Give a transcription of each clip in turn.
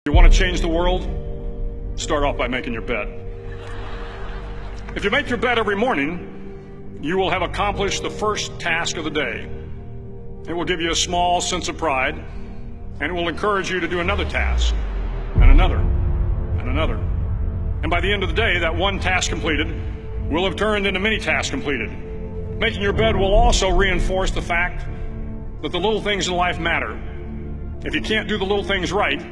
You want to change the world? Start off by making your bed. If you make your bed every morning, you will have accomplished the first task of the day. It will give you a small sense of pride, and it will encourage you to do another task, and another, and another. And by the end of the day, that one task completed will have turned into many tasks completed. Making your bed will also reinforce the fact that the little things in life matter. If you can't do the little things right,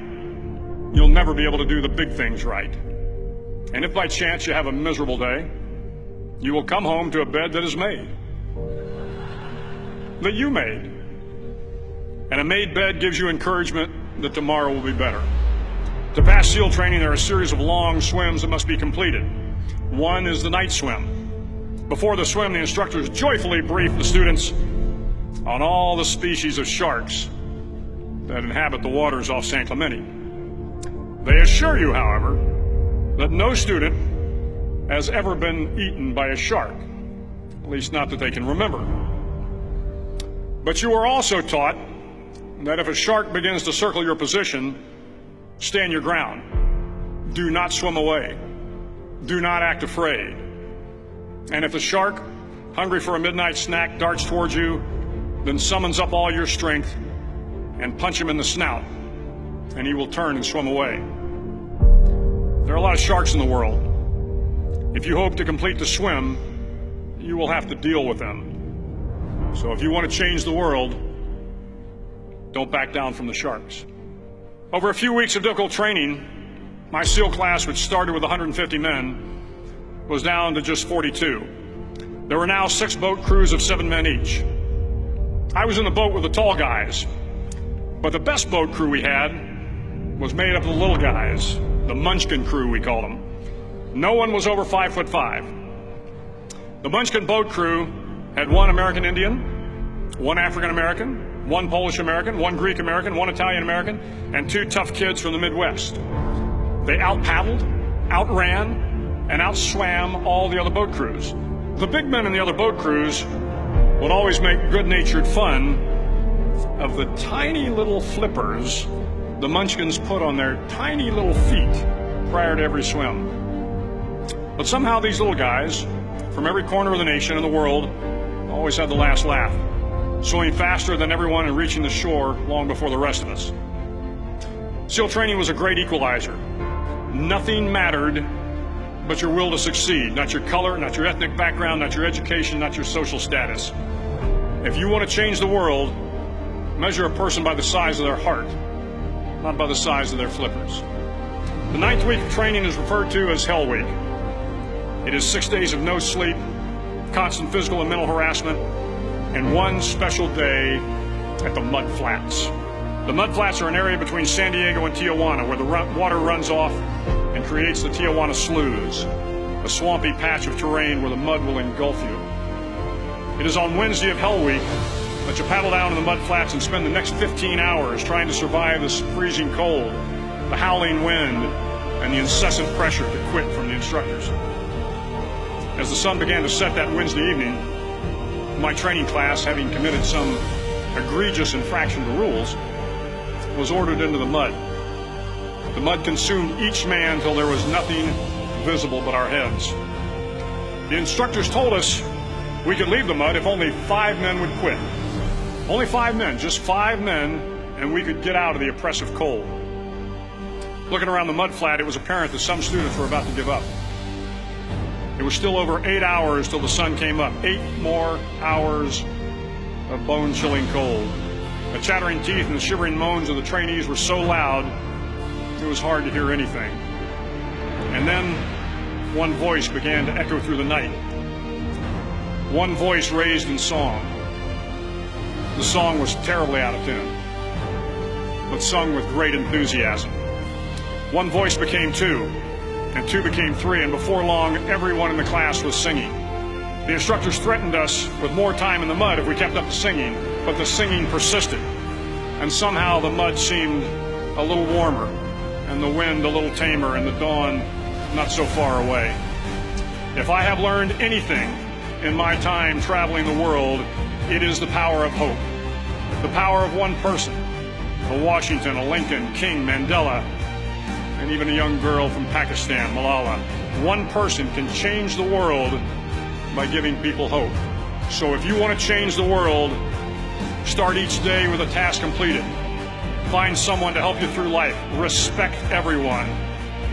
you'll never be able to do the big things right. And if by chance you have a miserable day, you will come home to a bed that is made, that you made. And a made bed gives you encouragement that tomorrow will be better. To pass SEAL training, there are a series of long swims that must be completed. One is the night swim. Before the swim, the instructors joyfully brief the students on all the species of sharks that inhabit the waters off San Clemente. They assure you, however, that no student has ever been eaten by a shark, at least not that they can remember. But you are also taught that if a shark begins to circle your position, stand your ground. Do not swim away. Do not act afraid. And if the shark, hungry for a midnight snack, darts towards you, then summons up all your strength and punch him in the snout, and he will turn and swim away. There are a lot of sharks in the world. If you hope to complete the swim, you will have to deal with them. So if you want to change the world, don't back down from the sharks. Over a few weeks of difficult training, my SEAL class, which started with 150 men, was down to just 42. There were now 6 boat crews of 7 men each. I was in the boat with the tall guys, but the best boat crew we had was made up of the little guys, the Munchkin crew, we called them. No one was over 5'5". The Munchkin boat crew had 1 American Indian, 1 African American, 1 Polish American, 1 Greek American, 1 Italian American, and 2 tough kids from the Midwest. They out-paddled, outran, and outswam all the other boat crews. The big men in the other boat crews would always make good-natured fun of the tiny little flippers the Munchkins put on their tiny little feet prior to every swim. But somehow these little guys from every corner of the nation and the world always had the last laugh, swimming faster than everyone and reaching the shore long before the rest of us. SEAL training was a great equalizer. Nothing mattered but your will to succeed, not your color, not your ethnic background, not your education, not your social status. If you want to change the world, measure a person by the size of their heart, not by the size of their flippers. The 9th week of training is referred to as Hell Week. It is 6 days of no sleep, constant physical and mental harassment, and 1 special day at the Mud Flats. The Mud Flats are an area between San Diego and Tijuana where the water runs off and creates the Tijuana Sloughs, a swampy patch of terrain where the mud will engulf you. It is on Wednesday of Hell Week that you paddle down to the Mud Flats and spend the next 15 hours trying to survive this freezing cold, the howling wind, and the incessant pressure to quit from the instructors. As the sun began to set that Wednesday evening, my training class, having committed some egregious infraction to rules, was ordered into the mud. The mud consumed each man till there was nothing visible but our heads. The instructors told us we could leave the mud if only 5 men would quit. Only 5 men, just 5 men, and we could get out of the oppressive cold. Looking around the mud flat, it was apparent that some students were about to give up. It was still over 8 hours till the sun came up. 8 more hours of bone-chilling cold. The chattering teeth and the shivering moans of the trainees were so loud, it was hard to hear anything. And then one voice began to echo through the night. One voice raised in song. The song was terribly out of tune, but sung with great enthusiasm. One voice became 2, and 2 became 3, and before long, everyone in the class was singing. The instructors threatened us with more time in the mud if we kept up the singing, but the singing persisted, and somehow the mud seemed a little warmer, and the wind a little tamer, and the dawn not so far away. If I have learned anything in my time traveling the world, it is the power of hope. The power of one person, a Washington, a Lincoln, King, Mandela, and even a young girl from Pakistan, Malala. One person can change the world by giving people hope. So if you want to change the world, start each day with a task completed. Find someone to help you through life. Respect everyone.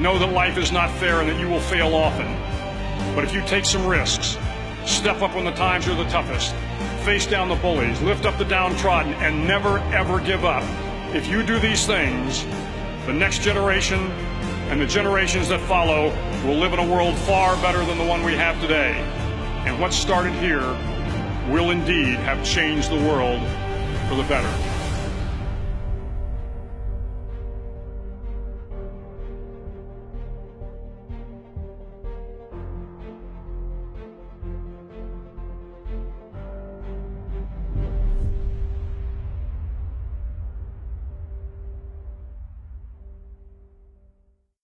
Know that life is not fair and that you will fail often. But if you take some risks, step up when the times are the toughest, face down the bullies, lift up the downtrodden, and never ever give up. If you do these things, the next generation and the generations that follow will live in a world far better than the one we have today. And what started here will indeed have changed the world for the better.